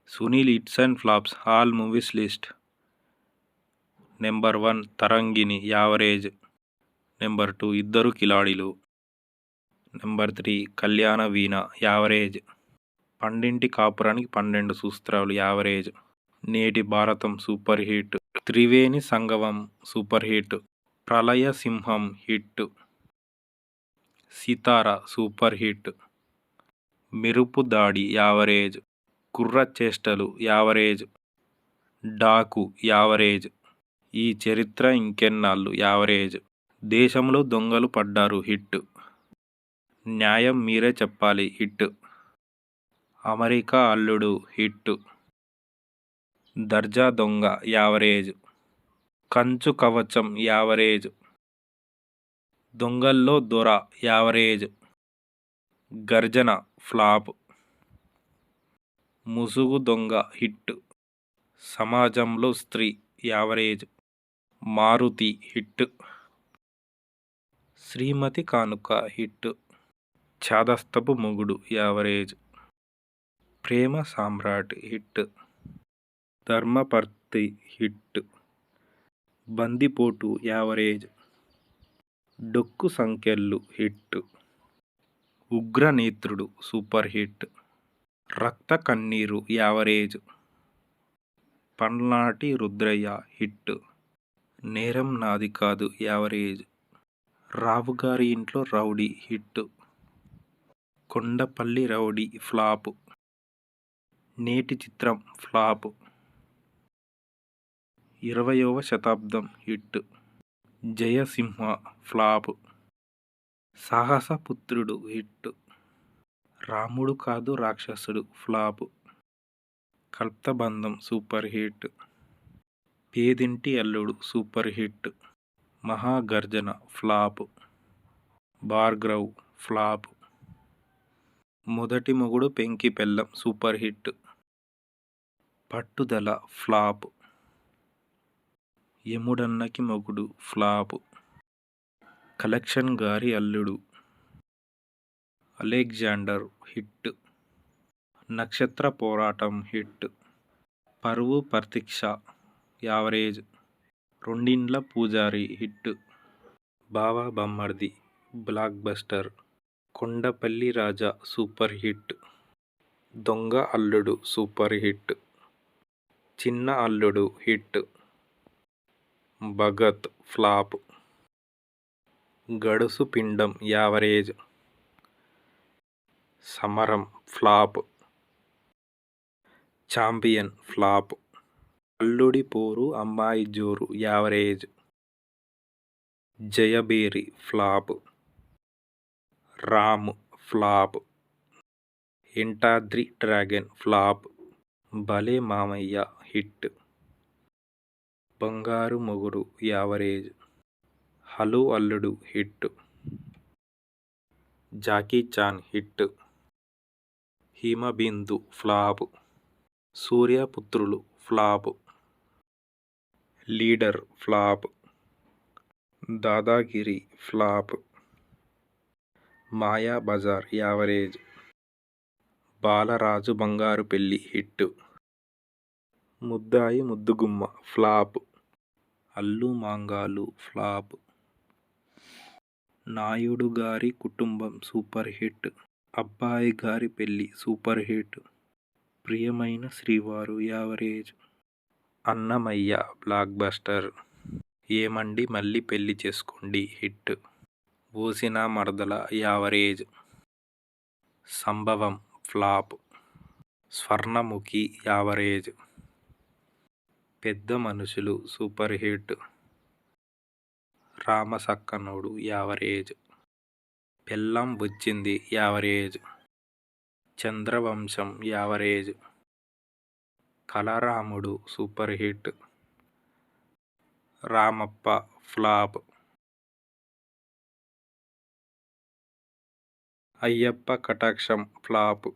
Sunil hits and flops all movies list. Number 1 Tarangini average. Number 2 ఇద్దరు కిలాడీలు. Number 3 కళ్యాణ వీణ average. పండింటి కాపురానికి 12 సూత్రాలు యావరేజ్. నేటి భారతం సూపర్ హిట్. త్రివేణి సంగమం సూపర్ హిట్. ప్రళయ సింహం హిట్. Sitara super hit. మెరుపు దాడి యావరేజ్. కుర్ర చేష్టలు యావరేజ్. డాకు యావరేజ్. ఈ చరిత్ర ఇంకెన్నాళ్ళు యావరేజ్. దేశంలో దొంగలు పడ్డారు హిట్. న్యాయం మీరే చెప్పాలి హిట్. అమెరికా అల్లుడు హిట్. దర్జా దొంగ యావరేజ్. కంచు కవచం యావరేజ్. దొంగల్లో దొర యావరేజ్. గర్జన ఫ్లాప్. ముసుగు దొంగ హిట్. సమాజంలో స్త్రీ యావరేజ్. మారుతి హిట్. శ్రీమతి కానుక హిట్. చాదస్తపు మొగుడు యావరేజ్. ప్రేమ సామ్రాట్ హిట్. ధర్మపర్తి హిట్. బందిపోటు యావరేజ్. డొక్కు సంకెళ్ళు హిట్. Ugranetrudu super hit. రక్త కన్నీరు యావరేజ్. పల్నాటి రుద్రయ్య హిట్. నేరం నాది కాదు యావరేజ్. రావుగారి ఇంట్లో rowdy hit. Kondapalli rowdy flop. నేటి చిత్రం ఫ్లాప్. 20వ శతాబ్దం హిట్. జయసింహ ఫ్లాప్. సాహసపుత్రుడు హిట్. రాముడు కాదు రాక్షసుడు ఫ్లాప్. కల్పబంధం సూపర్ హిట్. పేదింటి అల్లుడు సూపర్ హిట్. మహాగర్జన ఫ్లాప్. భార్గవ్ ఫ్లాప్. మొదటి మొగుడు పెంకి పెళ్ళం సూపర్ హిట్. పట్టుదల ఫ్లాప్. యముడన్నకి మొగుడు ఫ్లాప్. కలెక్షన్ గారి అల్లుడు. Alexander hit. నక్షత్ర పోరాటం హిట్. పరువు ప్రతీక్ష యావరేజ్. రెండిండ్ల పూజారి హిట్. బావా బమ్మర్ది బ్లాక్ బస్టర్. కొండపల్లి రాజా సూపర్ హిట్. దొంగ అల్లుడు సూపర్ హిట్. చిన్న అల్లుడు హిట్. భగత్ ఫ్లాప్. గడుసు పిండం యావరేజ్. సమరం ఫ్లాప్. Champion flop. అల్లుడి పోరు అమ్మాయి జోరు యావరేజ్. జయబేరి ఫ్లాప్. రామ్ ఫ్లాప్. ఎంటాద్రి డ్రాగన్ ఫ్లాప్. భలే మామయ్య హిట్. బంగారు మొగుడు యావరేజ్. హలో అల్లుడు hit. Jackie Chan hit. Himabindu flop. సూర్యపుత్రులు ఫ్లాప్. Leader flop. దాదాగిరి ఫ్లాప్. మాయా బజార్ యావరేజ్. బాలరాజు బంగారు పెళ్లి హిట్. ముద్దాయి ముద్దుగుమ్మ ఫ్లాప్. అల్లు మాంగాలు ఫ్లాప్. నాయుడు గారి కుటుంబం సూపర్ హిట్. అబ్బాయి గారి పెళ్లి సూపర్ హిట్. ప్రియమైన శ్రీవారు యావరేజ్. Annamayya block buster. ఏమండి మళ్ళీ పెళ్లి చేసుకోండి హిట్. ఓసిన మరదల యావరేజ్. సంభవం ఫ్లాప్. స్వర్ణముఖి యావరేజ్. పెద్ద మనుషులు సూపర్ హిట్. రామసక్కనోడు యావరేజ్. పెళ్ళాం వచ్చింది యావరేజ్. చంద్రవంశం యావరేజ్. కలరాముడు super hit. Ramappa flop. Ayyappa కటాక్షం flop.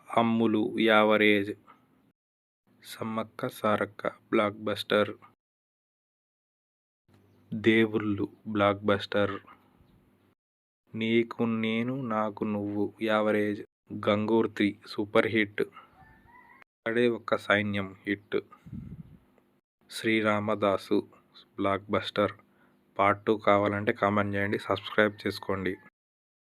Ammulu average. Sammakka Sarakka blockbuster. దేవుళ్ళు బ్లాక్ బస్టర్. నీకు నేను నాకు నువ్వు యావరేజ్. Gangotri super hit. అక్కడే ఒక సైన్యం hit. Sri Ramadasu block buster. Part 2 కావాలంటే కామెంట్ చేయండి, సబ్స్క్రైబ్ చేసుకోండి.